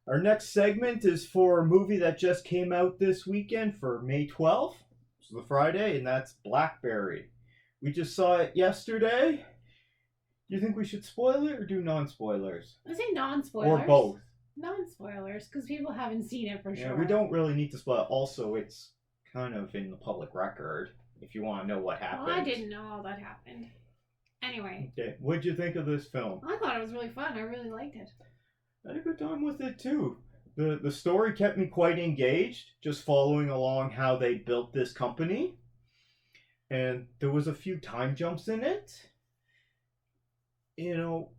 Our next segment is for a movie that just came out this weekend for May 12th. It's the Friday, and that's BlackBerry. We just saw it yesterday. Do you think we should spoil it or do non-spoilers? I say non-spoilers. Or both? Non-spoilers, because people haven't seen it for Yeah, sure. we don't really need to spoil it. Also, it's kind of in the public record if you want to know what happened. Well, I didn't know all that happened. Anyway. Okay, what'd you think of this film? I thought it was really fun. I really liked it. I had a good time with it too. The story kept me quite engaged, just following along how they built this company. And there was a few time jumps in it. You know,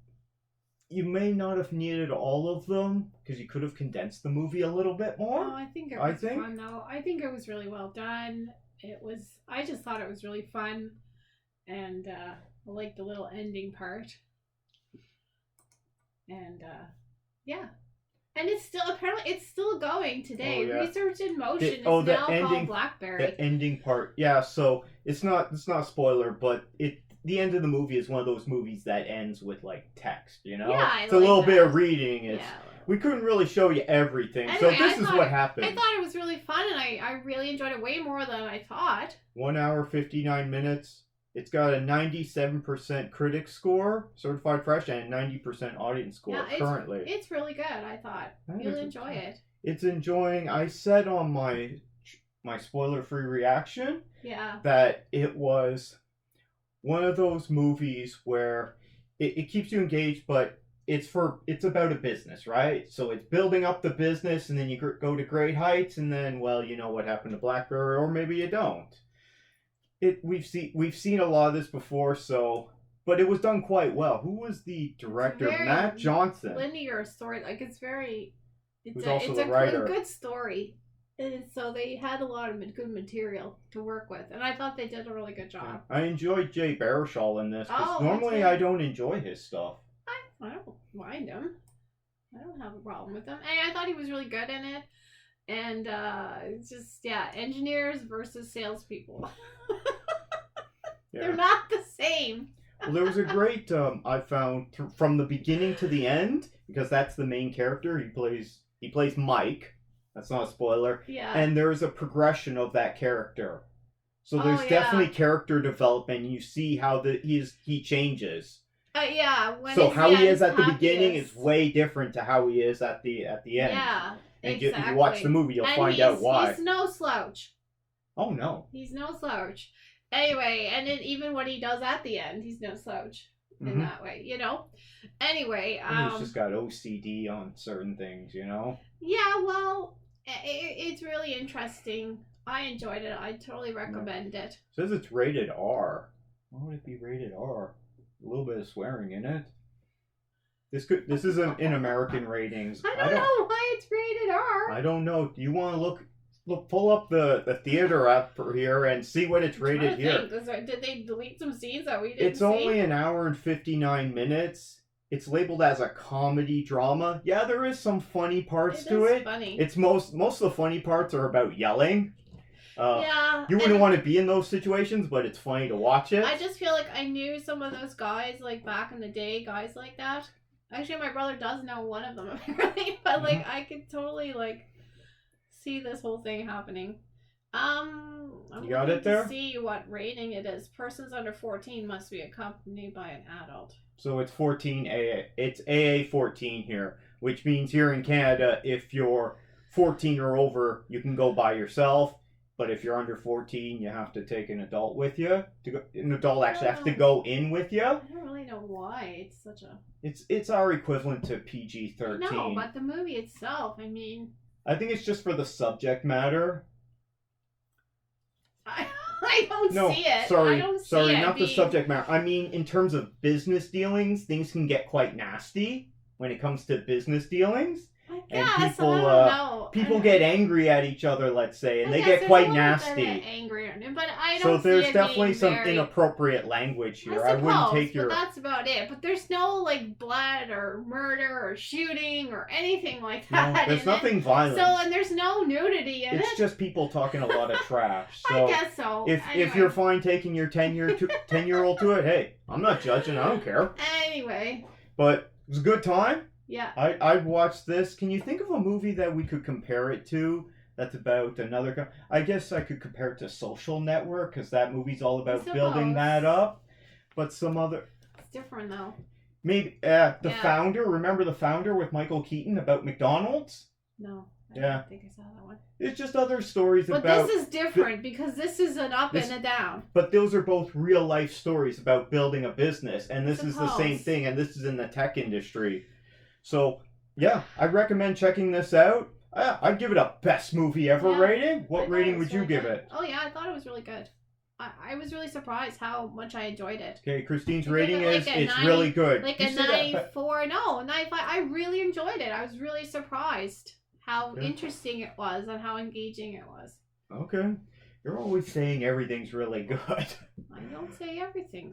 you may not have needed all of them because you could have condensed the movie a little bit more. Oh, I think it was fun though. I think it was really well done. I just thought it was really fun, and I liked the little ending part. And yeah. And it's still going today. Oh, yeah. Research in Motion is now called BlackBerry. The ending part, yeah. So it's not a spoiler, but the end of the movie is one of those movies that ends with like text. You know, yeah, it's a little bit of reading. We couldn't really show you everything, anyway, so this is what happened. I thought it was really fun, and I really enjoyed it way more than I thought. 1 hour 59 minutes. It's got a 97% critic score, certified fresh, and a 90% audience score currently. It's really good, I thought. You'll enjoy it. It's enjoying. I said on my spoiler-free reaction that it was one of those movies where it keeps you engaged, but it's about a business, right? So it's building up the business, and then you go to great heights, and then, well, you know what happened to BlackBerry, or maybe you don't. We've seen a lot of this before, but it was done quite well. Who was the director? Matt Johnson. Linear story, like it's a writer. Good story, and so they had a lot of good material to work with, and I thought they did a really good job. I enjoyed Jay Baruchel in this because normally I don't enjoy his stuff. I don't mind him. I don't have a problem with him. And I thought he was really good in it. And it's just engineers versus salespeople. They're not the same. Well, there was a great I found from the beginning to the end, because that's the main character. He plays Mike. That's not a spoiler. Yeah. And there's a progression of that character. So there's definitely character development. You see how he changes. So how he is at the beginning is way different to how he is at the end. Yeah. And exactly. If you watch the movie, you'll find out why. He's no slouch. Oh, no. He's no slouch. Anyway, and then even what he does at the end, he's no slouch in that way, you know? Anyway. And he's just got OCD on certain things, you know? Yeah, well, it's really interesting. I enjoyed it. I totally recommend it. It says it's rated R. Why would it be rated R? A little bit of swearing in it. This isn't in American ratings. I don't know why it's rated R. I don't know. Do you want to look? Pull up the theater app here and see what it's rated here. Did they delete some scenes that we didn't see? It's only an hour and 59 minutes. It's labeled as a comedy drama. Yeah, there is some funny parts to it. Funny. It's most of the funny parts are about yelling. You wouldn't want to be in those situations, but it's funny to watch it. I just feel like I knew some of those guys, like back in the day, guys like that. Actually, my brother does know one of them apparently, but like I could totally like see this whole thing happening. I'm you got it there? To see what rating it is. Persons under 14 must be accompanied by an adult. So it's 14 AA. It's AA 14 here, which means here in Canada, if you're 14 or over, you can go by yourself. But if you're under 14, you have to take an adult with you. An adult actually has to go in with you. I don't really know why it's such a... It's our equivalent to PG-13. No, but the movie itself, I mean... I think it's just for the subject matter. I don't see it. Sorry, I don't see it not the subject matter. I mean, in terms of business dealings, things can get quite nasty when it comes to business dealings. I guess, people get angry at each other, let's say, and they get quite nasty. Angry, but I don't. So there's see it definitely some very... inappropriate language here. I wouldn't take your. But that's about it. But there's no like blood or murder or shooting or anything like that. No, there's nothing violent. And there's no nudity in it. It's just people talking a lot of trash. So I guess so. If you're fine taking your 10-year-old to it, hey, I'm not judging. I don't care. Anyway. But it was a good time. Yeah. I've watched this. Can you think of a movie that we could compare it to? That's about another. I guess I could compare it to Social Network because that movie's all about building that up. But some other. It's different though. Maybe the Founder. Remember The Founder with Michael Keaton about McDonald's? No. I don't think I saw that one. It's just other stories about. But this is different because this is an up and a down. But those are both real life stories about building a business, and this is the same thing, and this is in the tech industry. So yeah, I recommend checking this out. I'd give it a best movie ever rating. What rating would you give it? Oh yeah, I thought it was really good. I was really surprised how much I enjoyed it. Okay, Christine's rating is it's really good. Like a 94, no, a 95. I really enjoyed it. I was really surprised how interesting it was and how engaging it was. Okay. You're always saying everything's really good. I don't say everything.